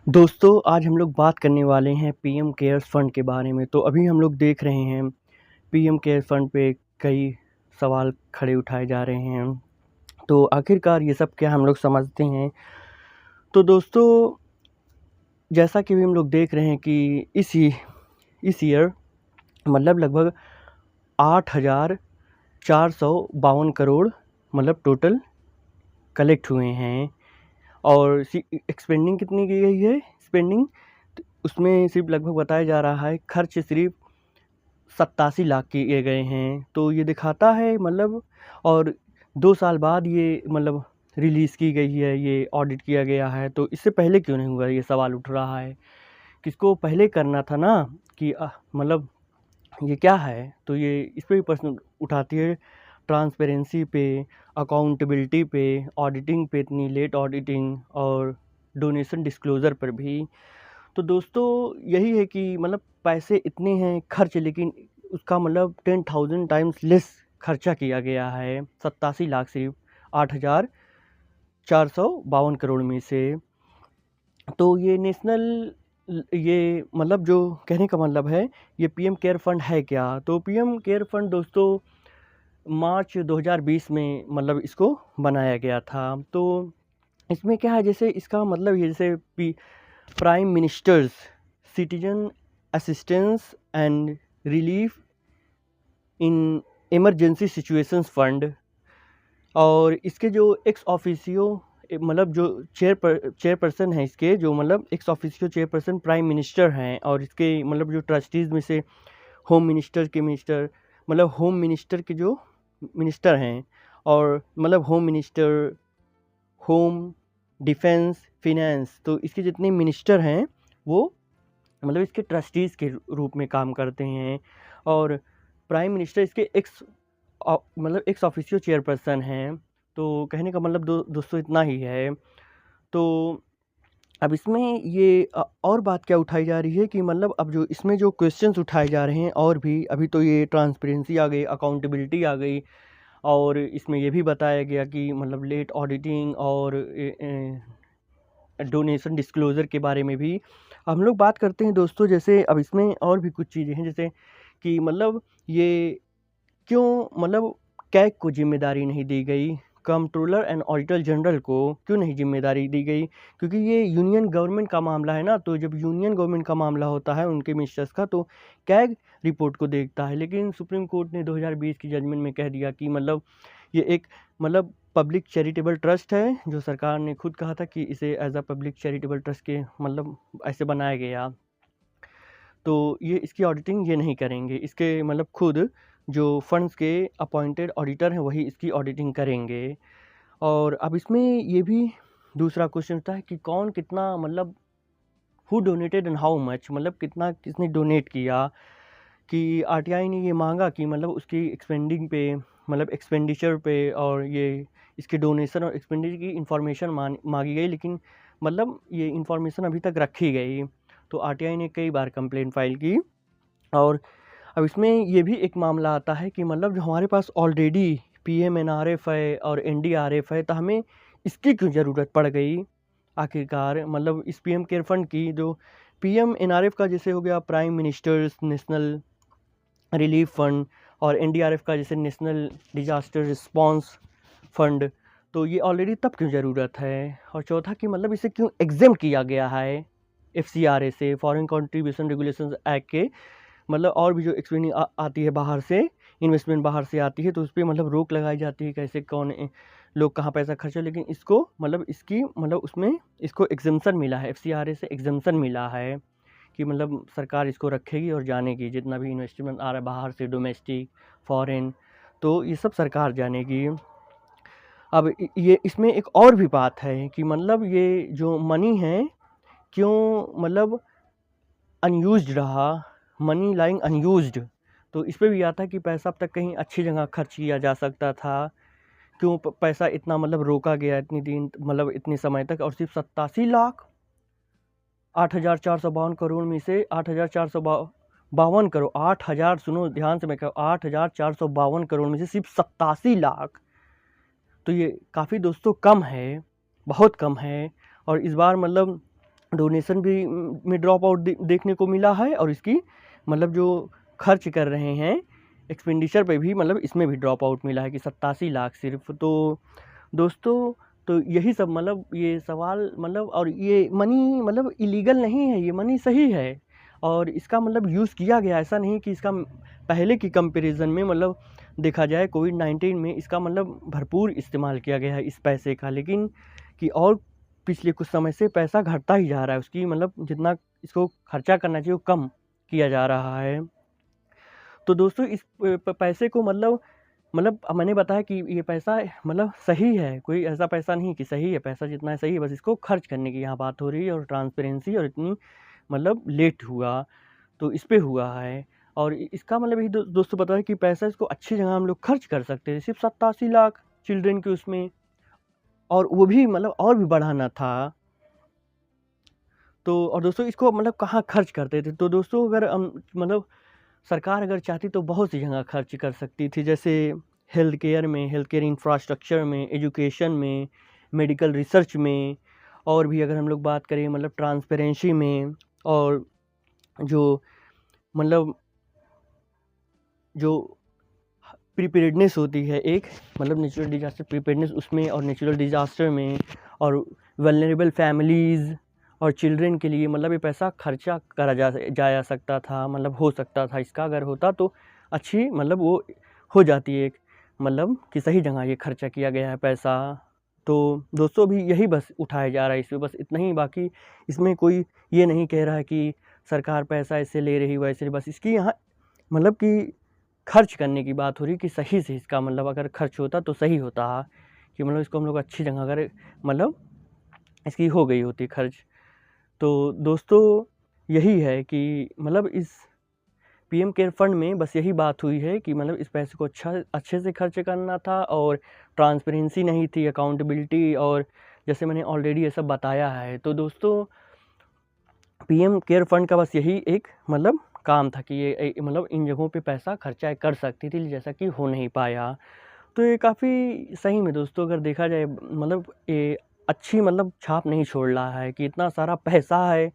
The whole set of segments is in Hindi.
दोस्तों आज हम लोग बात करने वाले हैं पीएम केयर्स फंड के बारे में। तो अभी हम लोग देख रहे हैं पीएम केयर्स फंड पे कई सवाल खड़े उठाए जा रहे हैं। तो आखिरकार ये सब क्या हम लोग समझते हैं। तो दोस्तों जैसा कि अभी हम लोग देख रहे हैं कि इस ईयर मतलब लगभग 8,452 करोड़ मतलब टोटल कलेक्ट हुए हैं। और एक्सपेंडिंग कितनी की गई है स्पेंडिंग, उसमें सिर्फ लगभग बताया जा रहा है खर्च सिर्फ 87 लाख किए गए हैं। तो ये दिखाता है मतलब, और 2 साल बाद ये मतलब रिलीज़ की गई है, ये ऑडिट किया गया है। तो इससे पहले क्यों नहीं हुआ, ये सवाल उठ रहा है। किसको पहले करना था ना कि मतलब ये क्या है। तो ये इस पे भी प्रश्न उठाती है, ट्रांसपेरेंसी पे, अकाउंटेबिलिटी पे, ऑडिटिंग पे इतनी लेट ऑडिटिंग और डोनेशन डिस्क्लोज़र पर भी। तो दोस्तों यही है कि मतलब पैसे इतने हैं खर्च, लेकिन उसका मतलब 10,000 टाइम्स लेस खर्चा किया गया है। 87 लाख सिर्फ 8,452 करोड़ में से। तो ये नेशनल ये मतलब जो कहने का मतलब है, ये पीएम केयर फंड है क्या। तो पीएम केयर फंड दोस्तों मार्च 2020 में मतलब इसको बनाया गया था। तो इसमें क्या है, जैसे इसका मतलब ये जैसे prime ministers citizen assistance and relief in emergency situations fund, और इसके जो एक्स ऑफिसियो मतलब जो चेयरपर्सन है इसके, जो मतलब ex officio chairperson prime minister हैं। और इसके मतलब जो ट्रस्टीज़ में से होम मिनिस्टर के मिनिस्टर, मतलब होम मिनिस्टर के जो मिनिस्टर हैं, और मतलब home minister, home, defence, finance, तो इसके जितने मिनिस्टर हैं वो मतलब इसके ट्रस्टीज़ के रूप में काम करते हैं। और प्राइम मिनिस्टर इसके मतलब एक्स ऑफिशियो चेयरपर्सन हैं। तो कहने का मतलब दोस्तों इतना ही है। तो अब इसमें ये और बात क्या उठाई जा रही है कि मतलब अब जो इसमें जो क्वेश्चंस उठाए जा रहे हैं, और भी अभी तो ये ट्रांसपेरेंसी आ गई, अकाउंटेबिलिटी आ गई, और इसमें ये भी बताया गया कि मतलब लेट ऑडिटिंग और डोनेशन डिस्क्लोज़र के बारे में भी हम लोग बात करते हैं दोस्तों। जैसे अब इसमें और भी कुछ चीज़ें हैं, जैसे कि मतलब ये क्यों मतलब कैग को ज़िम्मेदारी नहीं दी गई, कंट्रोलर एंड ऑडिटर जनरल को क्यों नहीं ज़िम्मेदारी दी गई, क्योंकि ये यूनियन गवर्नमेंट का मामला है ना। तो जब यूनियन गवर्नमेंट का मामला होता है उनके मिनिस्टर्स का, तो कैग रिपोर्ट को देखता है। लेकिन सुप्रीम कोर्ट ने 2020 की जजमेंट में कह दिया कि मतलब ये एक मतलब पब्लिक चैरिटेबल ट्रस्ट है, जो सरकार ने खुद कहा था कि इसे as a public charitable trust के मतलब ऐसे बनाया गया। तो ये इसकी ऑडिटिंग ये नहीं करेंगे, इसके मतलब खुद जो फंड्स के अपॉइंटेड ऑडिटर हैं वही इसकी ऑडिटिंग करेंगे। और अब इसमें ये भी दूसरा क्वेश्चन उठता है कि कौन कितना मतलब who donated and how much, मतलब कितना किसने डोनेट किया। कि आरटीआई ने ये मांगा कि मतलब उसकी एक्सपेंडिंग पे मतलब एक्सपेंडिचर पे, और ये इसके डोनेशन और एक्सपेंडिचर की इंफॉर्मेशन मांगी गई, लेकिन मतलब ये इंफॉर्मेशन अभी तक रखी गई। तो आरटीआई ने कई बार कंप्लेंट फाइल की। और अब इसमें ये भी एक मामला आता है कि मतलब जो हमारे पास ऑलरेडी पीएमएनआरएफ है और एनडीआरएफ है, तो हमें इसकी क्यों ज़रूरत पड़ गई आखिरकार। मतलब इस पीएम केयर फंड की जो पीएमएनआरएफ का जैसे हो गया prime ministers national relief fund, और एनडीआरएफ का जैसे नेशनल डिजास्टर रिस्पांस फंड, तो ये ऑलरेडी तब क्यों ज़रूरत है। और चौथा कि मतलब इसे क्यों एग्जेम्प्ट किया गया है एफसीआरए से, फॉरेन कंट्रीब्यूशन रेगुलेशंस एक्ट के। मतलब और भी जो एक्सपेंडिंग आती है बाहर से, इन्वेस्टमेंट बाहर से आती है, तो उस पर मतलब रोक लगाई जाती है, कैसे कौन लोग कहाँ पैसा खर्चा। लेकिन इसको मतलब इसकी मतलब उसमें इसको एग्जम्पशन मिला है, एफसीआरए से एग्जम्पशन मिला है कि मतलब सरकार इसको रखेगी और जानेगी जितना भी इन्वेस्टमेंट आ रहा है बाहर से, डोमेस्टिक, फॉरेन, तो ये सब सरकार जानेगी। अब ये इसमें एक और भी बात है कि मतलब ये जो मनी है क्यों मतलब अनयूज्ड रहा, मनी लाइंग अनयूज्ड। तो इस पे भी आता है कि पैसा अब तक कहीं अच्छी जगह खर्च किया जा सकता था, क्यों पैसा इतना मतलब रोका गया इतनी दिन मतलब इतने समय तक। और सिर्फ 87 लाख 8,452 करोड़ में से 8,452 करोड़, 8,000 सुनो ध्यान से मैं कह 8,452 करोड़ में से सिर्फ 87 लाख, तो ये काफ़ी दोस्तों कम है, बहुत कम है। और इस बार मतलब डोनेशन भी में ड्रॉप आउट देखने को मिला है, और इसकी मतलब जो खर्च कर रहे हैं एक्सपेंडिचर पे भी मतलब इसमें भी ड्रॉप आउट मिला है कि 87 लाख सिर्फ। तो दोस्तों, तो यही सब मतलब ये सवाल मतलब, और ये मनी मतलब इलीगल नहीं है, ये मनी सही है और इसका मतलब यूज़ किया गया, ऐसा नहीं कि इसका पहले की कंपैरिजन में मतलब देखा जाए कोविड-19 में इसका मतलब भरपूर इस्तेमाल किया गया है इस पैसे का, लेकिन कि और पिछले कुछ समय से पैसा घटता ही जा रहा है, उसकी मतलब जितना इसको खर्चा करना चाहिए वो कम किया जा रहा है। तो दोस्तों इस पैसे को मतलब मैंने बताया कि ये पैसा मतलब सही है, कोई ऐसा पैसा नहीं कि सही है, पैसा जितना है सही है, बस इसको खर्च करने की यहाँ बात हो रही है, और ट्रांसपेरेंसी और इतनी मतलब लेट हुआ, तो इस पे हुआ है। और इसका मतलब यही दोस्तों पता है कि पैसा इसको अच्छी जगह हम लोग खर्च कर सकते हैं, सिर्फ 87 लाख चिल्ड्रन के उसमें, और वो भी मतलब और भी बढ़ाना था। तो और दोस्तों इसको मतलब कहाँ खर्च करते थे, तो दोस्तों अगर हम मतलब सरकार अगर चाहती तो बहुत सी जगह खर्च कर सकती थी, जैसे हेल्थ केयर इंफ्रास्ट्रक्चर में, एजुकेशन में, मेडिकल रिसर्च में, और भी अगर हम लोग बात करें मतलब ट्रांसपेरेंसी में, और जो मतलब जो प्रिपेयर्डनेस होती है एक मतलब नेचुरल डिज़ास्टर प्रिपेयर्डनेस उसमें, और नेचुरल डिज़ास्टर में, और वल्नरेबल फैमिलीज़ और चिल्ड्रन के लिए मतलब ये पैसा खर्चा करा जाया सकता था, मतलब हो सकता था इसका अगर होता तो अच्छी मतलब वो हो जाती है एक मतलब कि सही जगह ये खर्चा किया गया है पैसा। तो दोस्तों अभी यही बस उठाया जा रहा है इसमें, बस इतना ही, बाकी इसमें कोई ये नहीं कह रहा है कि सरकार पैसा ऐसे ले रही वैसे, बस इसकी यहाँ मतलब कि खर्च करने की बात हो रही कि सही से इसका मतलब अगर खर्च होता तो सही होता कि मतलब इसको हम लोग अच्छी जगह अगर मतलब इसकी हो गई होती खर्च। तो दोस्तों यही है कि मतलब इस पीएम केयर फंड में बस यही बात हुई है कि मतलब इस पैसे को अच्छे से खर्च करना था, और ट्रांसपेरेंसी नहीं थी, अकाउंटेबिलिटी, और जैसे मैंने ऑलरेडी ये सब बताया है। तो दोस्तों पीएम केयर फंड का बस यही एक मतलब काम था कि ये मतलब इन जगहों पे पैसा खर्चा कर सकती थी, जैसा कि हो नहीं पाया। तो ये काफ़ी सही में दोस्तों अगर देखा जाए मतलब ये अच्छी मतलब छाप नहीं छोड़ रहा है कि इतना सारा पैसा है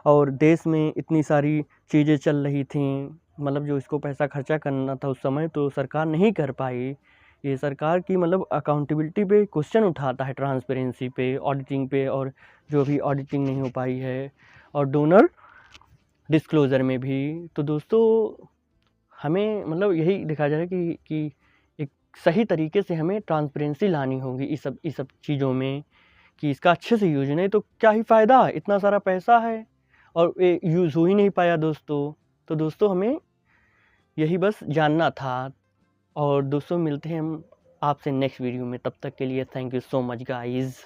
और देश में इतनी सारी चीज़ें चल रही थीं, मतलब जो इसको पैसा खर्चा करना था उस समय तो सरकार नहीं कर पाई। ये सरकार की मतलब अकाउंटेबिलिटी पे क्वेश्चन उठाता है, ट्रांसपेरेंसी पे, ऑडिटिंग पे, और जो भी ऑडिटिंग नहीं हो पाई है, और डोनर डिस्क्लोज़र में भी। तो दोस्तों हमें मतलब यही देखा जाए कि एक सही तरीके से हमें ट्रांसपेरेंसी लानी होगी इस सब चीज़ों में, कि इसका अच्छे से यूज़, नहीं तो क्या ही फ़ायदा, इतना सारा पैसा है और ये यूज़ हो ही नहीं पाया दोस्तों। तो दोस्तों हमें यही बस जानना था, और दोस्तों मिलते हैं हम आपसे नेक्स्ट वीडियो में, तब तक के लिए thank you so much guys.